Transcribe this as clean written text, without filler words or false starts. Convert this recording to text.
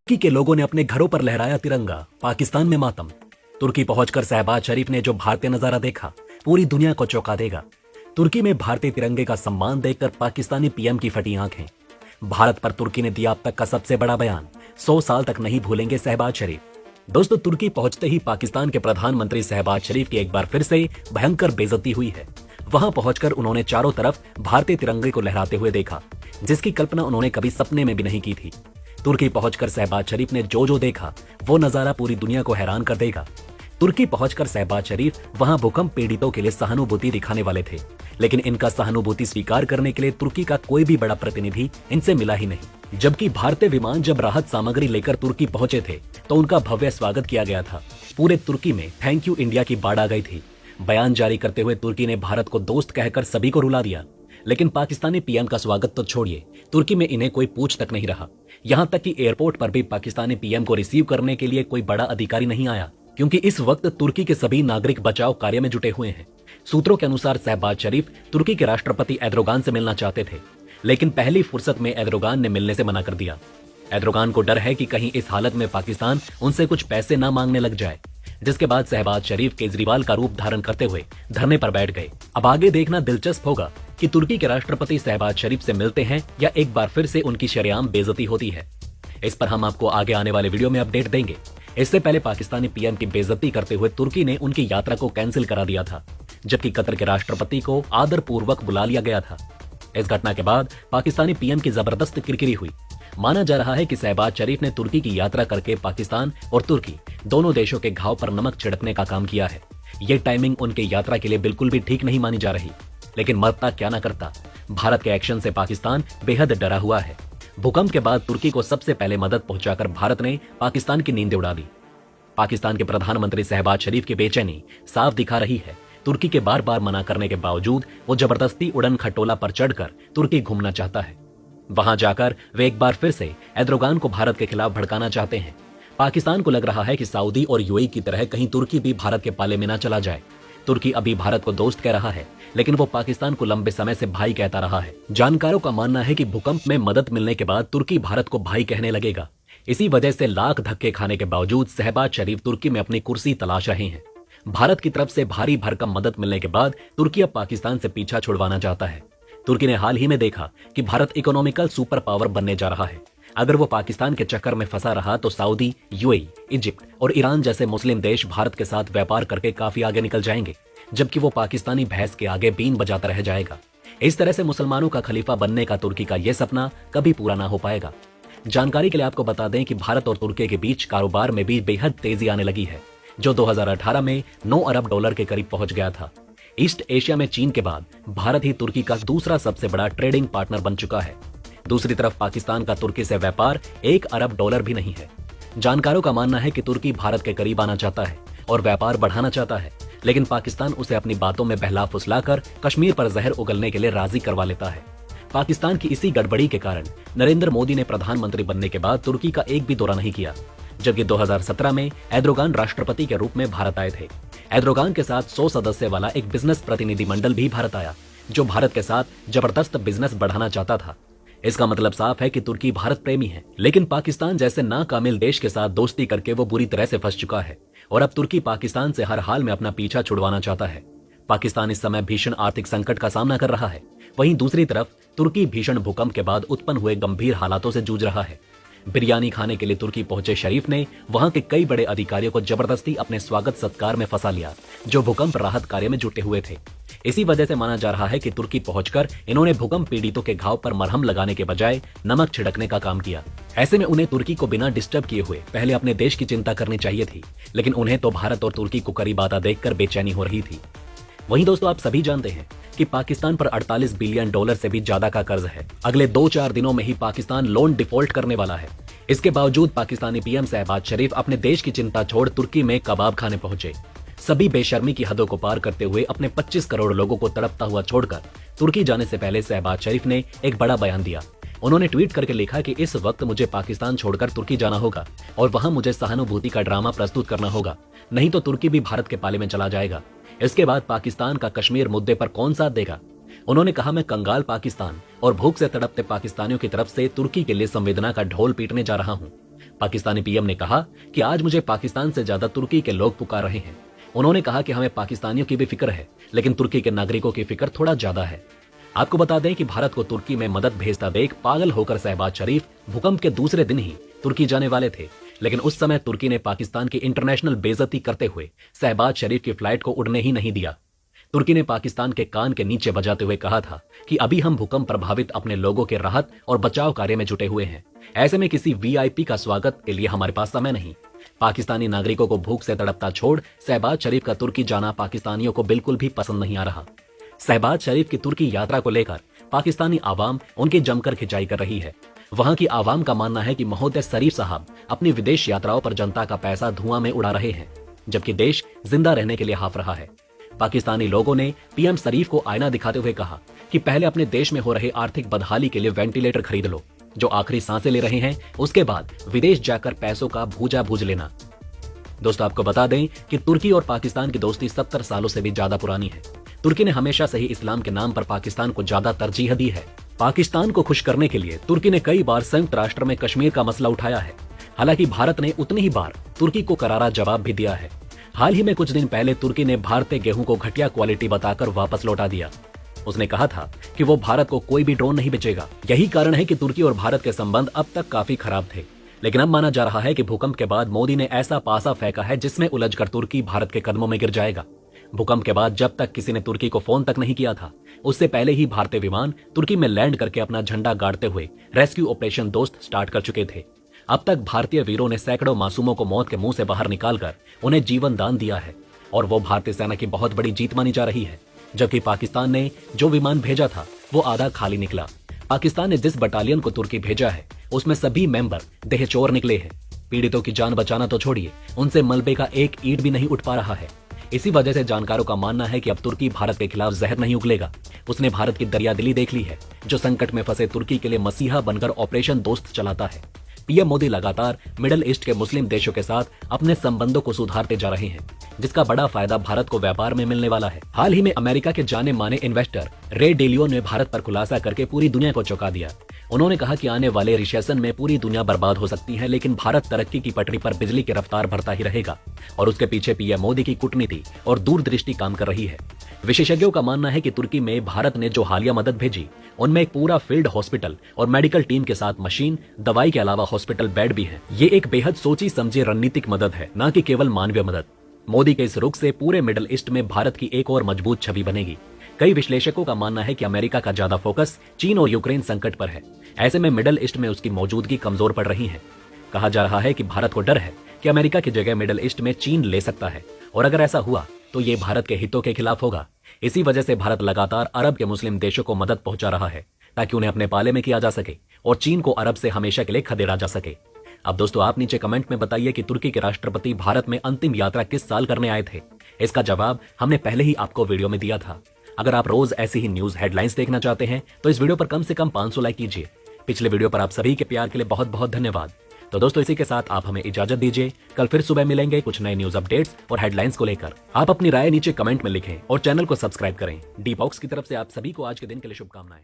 तुर्की के लोगों ने अपने घरों पर लहराया तिरंगा, पाकिस्तान में मातम। तुर्की पहुंचकर शहबाज शरीफ ने जो भारतीय नजारा देखा, पूरी दुनिया को चौंका देगा। तुर्की में भारतीय तिरंगे का सम्मान देखकर पाकिस्तानी पीएम की फटी आंखें। भारत पर तुर्की ने दिया अब तक का सबसे बड़ा बयान, 100 साल तक नहीं भूलेंगे शहबाज शरीफ। दोस्तों, तुर्की पहुंचते ही पाकिस्तान के प्रधानमंत्री शहबाज शरीफ की एक बार फिर से भयंकर बेइज्जती हुई है। वहां पहुंचकर उन्होंने चारों तरफ भारतीय तिरंगे को लहराते हुए देखा, जिसकी कल्पना उन्होंने कभी सपने में भी नहीं की थी। तुर्की पहुंचकर शहबाज शरीफ ने जो देखा, वो नजारा पूरी दुनिया को हैरान कर देगा। तुर्की पहुंचकर शहबाज शरीफ वहां भूकंप पीड़ितों के लिए सहानुभूति दिखाने वाले थे, लेकिन इनका सहानुभूति स्वीकार करने के लिए तुर्की का कोई भी बड़ा प्रतिनिधि इनसे मिला ही नहीं। जबकि भारतीय विमान जब राहत सामग्री लेकर तुर्की पहुंचे थे, तो उनका भव्य स्वागत किया गया था। पूरे तुर्की में थैंक यू इंडिया की बाढ़ आ गई थी। बयान जारी करते हुए तुर्की ने भारत को दोस्त कहकर सभी को रुला दिया। लेकिन पाकिस्तानी पीएम का स्वागत तो छोड़िए, तुर्की में इन्हें कोई पूछ तक नहीं रहा। यहां तक कि एयरपोर्ट पर भी पाकिस्तानी पीएम को रिसीव करने के लिए कोई बड़ा अधिकारी नहीं आया, क्योंकि इस वक्त तुर्की के सभी नागरिक बचाव कार्य में जुटे हुए हैं। सूत्रों के अनुसार शहबाज शरीफ तुर्की के राष्ट्रपति एर्दोगान से मिलना चाहते थे, लेकिन पहली फुर्सत में एर्दोगान ने मिलने से मना कर दिया। एर्दोगान को डर है कि कहीं इस हालत में पाकिस्तान उनसे कुछ पैसे न मांगने लग जाए, जिसके बाद शहबाज शरीफ केजरीवाल का रूप धारण करते हुए धरने पर बैठ गए। अब आगे देखना दिलचस्प होगा कि तुर्की के राष्ट्रपति शहबाज शरीफ से मिलते हैं या एक बार फिर से उनकी शरेआम बेइज्जती होती है। इस पर हम आपको आगे आने वाले वीडियो में अपडेट देंगे। इससे पहले पाकिस्तानी पीएम की बेइज्जती करते हुए तुर्की ने उनकी यात्रा को कैंसिल करा दिया था, जबकि कतर के राष्ट्रपति को आदर पूर्वक बुला लिया गया था। इस घटना के बाद पाकिस्तानी पीएम की जबरदस्त किरकिरी हुई। माना जा रहा है कि शहबाज शरीफ ने तुर्की की यात्रा करके पाकिस्तान और तुर्की दोनों देशों के घाव पर नमक छिड़कने का काम किया है। ये टाइमिंग उनके यात्रा के लिए बिल्कुल भी ठीक नहीं मानी जा रही। लेकिन मरता क्या ना करता, भारत के एक्शन से पाकिस्तान बेहद डरा हुआ है। भूकंप के बाद तुर्की को सबसे पहले मदद पहुंचाकर भारत ने पाकिस्तान की नींद उड़ा दी। पाकिस्तान के प्रधानमंत्री शहबाज शरीफ की बेचैनी साफ दिखा रही है। तुर्की के बार बार मना करने के बावजूद वो जबरदस्ती उड़न खटोला पर चढ़कर तुर्की घूमना चाहता है। वहां जाकर वे एक बार फिर से एर्दोगान को भारत के खिलाफ भड़काना चाहते हैं। पाकिस्तान को लग रहा है कि सऊदी और यूएई की तरह कहीं तुर्की भी भारत के पाले में न चला जाए। तुर्की अभी भारत को दोस्त कह रहा है, लेकिन वो पाकिस्तान को लंबे समय से भाई कहता रहा है। जानकारों का मानना है कि भूकंप में मदद मिलने के बाद तुर्की भारत को भाई कहने लगेगा। इसी वजह से लाख धक्के खाने के बावजूद शहबाज शरीफ तुर्की में अपनी कुर्सी तलाश रहे हैं। भारत की तरफ से भारी भरकम मदद मिलने के बाद तुर्की अब पाकिस्तान से पीछा छुड़वाना चाहता है। तुर्की ने हाल ही में देखा कि भारत इकोनॉमिकल सुपर पावर बनने जा रहा है। अगर वो पाकिस्तान के चक्कर में फंसा रहा तो सऊदी, यूएई, इजिप्ट और ईरान जैसे मुस्लिम देश भारत के साथ व्यापार करके काफी आगे निकल जाएंगे, जबकि वो पाकिस्तानी भैंस के आगे बीन बजाता रह जाएगा। इस तरह से मुसलमानों का खलीफा बनने का तुर्की का यह सपना कभी पूरा ना हो पाएगा। जानकारी के लिए आपको बता दें कि भारत और तुर्की के बीच कारोबार में भी बेहद तेजी आने लगी है, जो 2018 में 9 अरब डॉलर के करीब पहुंच गया था। ईस्ट एशिया में चीन के बाद भारत ही तुर्की का दूसरा सबसे बड़ा ट्रेडिंग पार्टनर बन चुका है। दूसरी तरफ पाकिस्तान का तुर्की से व्यापार 1 अरब डॉलर भी नहीं है। जानकारों का मानना है कि तुर्की भारत के करीब आना चाहता है और व्यापार बढ़ाना चाहता है, लेकिन पाकिस्तान उसे अपनी बातों में बहला फुसलाकर कश्मीर पर जहर उगलने के लिए राजी करवा लेता है। पाकिस्तान की इसी गड़बड़ी के कारण नरेंद्र मोदी ने प्रधानमंत्री बनने के बाद तुर्की का एक भी दौरा नहीं किया, जबकि 2017 में एर्दोगान राष्ट्रपति के रूप में भारत आए थे। एर्दोगान के साथ 100 सदस्य वाला एक बिजनेस प्रतिनिधि मंडल भी भारत आया, जो भारत के साथ जबरदस्त बिजनेस बढ़ाना चाहता था। इसका मतलब साफ है कि तुर्की भारत प्रेमी है, लेकिन पाकिस्तान जैसे नाकामिल देश के साथ दोस्ती करके वो बुरी तरह से फंस चुका है और अब तुर्की पाकिस्तान से हर हाल में अपना पीछा छुड़वाना चाहता है। पाकिस्तान इस समय भीषण आर्थिक संकट का सामना कर रहा है। वहीं दूसरी तरफ तुर्की भीषण भूकंप के बाद उत्पन्न हुए गंभीर हालातों से जूझ रहा है। बिरयानी खाने के लिए तुर्की पहुंचे शरीफ ने वहां के कई बड़े अधिकारियों को जबरदस्ती अपने स्वागत सत्कार में फंसा लिया, जो भूकंप राहत कार्य में जुटे हुए थे। इसी वजह से माना जा रहा है कि तुर्की पहुंचकर इन्होंने भूकंप पीड़ितों के घाव पर मरहम लगाने के बजाय नमक छिड़कने का काम किया। ऐसे में उन्हें तुर्की को बिना डिस्टर्ब किए हुए पहले अपने देश की चिंता करनी चाहिए थी, लेकिन उन्हें तो भारत और तुर्की को करीब आता देखकर बेचैनी हो रही थी। वहीं दोस्तों, आप सभी जानते हैं कि पाकिस्तान पर 48 बिलियन डॉलर से भी ज्यादा का कर्ज है। अगले 2-4 दिनों में ही पाकिस्तान लोन डिफॉल्ट करने वाला है। इसके बावजूद पाकिस्तानी पीएम शहबाज शरीफ अपने देश की चिंता छोड़ तुर्की में कबाब खाने पहुंचे। सभी बेशर्मी की हदों को पार करते हुए अपने 25 करोड़ लोगों को तड़पता हुआ छोड़कर तुर्की जाने से पहले शहबाज शरीफ ने एक बड़ा बयान दिया। उन्होंने ट्वीट करके लिखा कि इस वक्त मुझे पाकिस्तान छोड़कर तुर्की जाना होगा और वहां मुझे सहानुभूति का ड्रामा प्रस्तुत करना होगा, नहीं तो तुर्की भी भारत के पाले में चला जाएगा। इसके बाद पाकिस्तान का कश्मीर मुद्दे पर कौन साथ देगा? उन्होंने कहा, मैं कंगाल पाकिस्तान और भूख से तड़पते पाकिस्तानियों की तरफ से तुर्की के लिए संवेदना का ढोल पीटने जा रहा हूं। पाकिस्तानी पीएम ने कहा कि आज मुझे पाकिस्तान से ज्यादा तुर्की के लोग पुकार रहे हैं। उन्होंने कहा कि हमें पाकिस्तानियों की भी फिक्र है, लेकिन तुर्की के नागरिकों की फिक्र थोड़ा ज्यादा है। आपको बता दें कि भारत को तुर्की में मदद भेजता देख पागल होकर शहबाज शरीफ भूकंप के दूसरे दिन ही तुर्की जाने वाले थे, लेकिन उस समय तुर्की ने पाकिस्तान की इंटरनेशनल बेइज्जती करते हुए शहबाज शरीफ की फ्लाइट को उड़ने ही नहीं दिया। तुर्की ने पाकिस्तान के कान के नीचे बजाते हुए कहा था कि अभी हम भूकंप प्रभावित अपने लोगों के राहत और बचाव कार्य में जुटे हुए हैं। ऐसे में किसी वीआईपी का स्वागत के लिए हमारे पास समय नहीं। पाकिस्तानी नागरिकों को भूख से तड़पता छोड़ शहबाज शरीफ का तुर्की जाना पाकिस्तानियों को बिल्कुल भी पसंद नहीं आ रहा। शहबाज शरीफ की तुर्की यात्रा को लेकर पाकिस्तानी आवाम उनकी जमकर खिंचाई कर रही है। वहां की आवाम का मानना है कि महोदय शरीफ साहब अपनी विदेश यात्राओं पर जनता का पैसा धुआं में उड़ा रहे हैं, जबकि देश जिंदा रहने के लिए हाफ रहा है। पाकिस्तानी लोगों ने पीएम शरीफ को आईना दिखाते हुए कहा कि पहले अपने देश में हो रहे आर्थिक बदहाली के लिए वेंटिलेटर खरीद लो, जो आखिरी सांसें ले रहे हैं, उसके बाद विदेश जाकर पैसों का भूजा भूज लेना। दोस्तों, आपको बता दें कि तुर्की और पाकिस्तान की दोस्ती 70 सालों से भी ज्यादा पुरानी है। तुर्की ने हमेशा से ही इस्लाम के नाम पर पाकिस्तान को ज्यादा तरजीह दी है। पाकिस्तान को खुश करने के लिए तुर्की ने कई बार संयुक्त राष्ट्र में कश्मीर का मसला उठाया है। हालांकि भारत ने उतनी ही बार तुर्की को करारा जवाब भी दिया है। हाल ही में कुछ दिन पहले तुर्की ने भारतीय गेहूं को घटिया क्वालिटी बताकर वापस लौटा दिया। उसने कहा था कि वो भारत को कोई भी ड्रोन नहीं बेचेगा। यही कारण है कि तुर्की और भारत के संबंध अब तक काफी खराब थे, लेकिन अब माना जा रहा है कि भूकंप के बाद मोदी ने ऐसा पासा फेंका है जिसमें उलझकर तुर्की भारत के कदमों में गिर जाएगा। भूकंप के बाद जब तक किसी ने तुर्की को फोन तक नहीं किया था, उससे पहले ही भारतीय विमान तुर्की में लैंड करके अपना झंडा गाड़ते हुए रेस्क्यू ऑपरेशन दोस्त स्टार्ट कर चुके थे। अब तक भारतीय वीरों ने सैकड़ों मासूमों को मौत के मुंह से बाहर निकालकर उन्हें जीवन दान दिया है और वो भारतीय सेना की बहुत बड़ी जीत मानी जा रही है। जबकि पाकिस्तान ने जो विमान भेजा था वो आधा खाली निकला। पाकिस्तान ने जिस बटालियन को तुर्की भेजा है उसमें सभी मेंबर देहचोर निकले हैं। पीड़ितों की जान बचाना तो छोड़िए, उनसे मलबे का एक ईंट भी नहीं उठ पा रहा है। इसी वजह से जानकारों का मानना है कि अब तुर्की भारत के खिलाफ जहर नहीं उगलेगा। उसने भारत की दरियादिली देख ली है, जो संकट में फंसे तुर्की के लिए मसीहा बनकर ऑपरेशन दोस्त चलाता है। पीएम मोदी लगातार मिडिल ईस्ट के मुस्लिम देशों के साथ अपने संबंधों को सुधारते जा रहे हैं, जिसका बड़ा फायदा भारत को व्यापार में मिलने वाला है। हाल ही में अमेरिका के जाने माने इन्वेस्टर रे डेलियो ने भारत पर खुलासा करके पूरी दुनिया को चौंका दिया। उन्होंने कहा कि आने वाले रिसेशन में पूरी दुनिया बर्बाद हो सकती है, लेकिन भारत तरक्की की पटरी पर बिजली की रफ्तार भरता ही रहेगा और उसके पीछे पीएम मोदी की कूटनीति और दूरदृष्टि काम कर रही है। विशेषज्ञों का मानना है कि तुर्की में भारत ने जो हालिया मदद भेजी, उनमें एक पूरा फील्ड हॉस्पिटल और मेडिकल टीम के साथ मशीन, दवाई के अलावा हॉस्पिटल बेड भी है। ये एक बेहद सोची समझी रणनीतिक मदद है, न कि केवल मानवीय मदद। मोदी के इस रुख से पूरे मिडिल ईस्ट में भारत की एक और मजबूत छवि बनेगी। कई विश्लेषकों का मानना है कि अमेरिका का ज्यादा फोकस चीन और यूक्रेन संकट पर है। ऐसे में मिडिल ईस्ट में उसकी मौजूदगी कमजोर पड़ रही है। कहा जा रहा है कि भारत को डर है कि अमेरिका की जगह मिडिल ईस्ट में चीन ले सकता है, और अगर ऐसा हुआ तो ये भारत के हितों के खिलाफ होगा। इसी वजह से भारत लगातार अरब के मुस्लिम देशों को मदद पहुंचा रहा है, ताकि उन्हें अपने पाले में किया जा सके और चीन को अरब से हमेशा के लिए खदेड़ा जा सके। अब दोस्तों, आप नीचे कमेंट में बताइए कि तुर्की के राष्ट्रपति भारत में अंतिम यात्रा किस साल करने आए थे। इसका जवाब हमने पहले ही आपको वीडियो में दिया था। अगर आप रोज ऐसी ही न्यूज हेडलाइंस देखना चाहते हैं तो इस वीडियो पर कम से कम 500 लाइक कीजिए। पिछले वीडियो पर आप सभी के प्यार के लिए बहुत बहुत धन्यवाद। तो दोस्तों, इसी के साथ आप हमें इजाजत दीजिए। कल फिर सुबह मिलेंगे कुछ नए न्यूज अपडेट्स और हेडलाइंस को लेकर। आप अपनी राय नीचे कमेंट में लिखें और चैनल को सब्सक्राइब करें। डी बॉक्स की तरफ से आप सभी को आज के दिन के लिए शुभकामनाएं।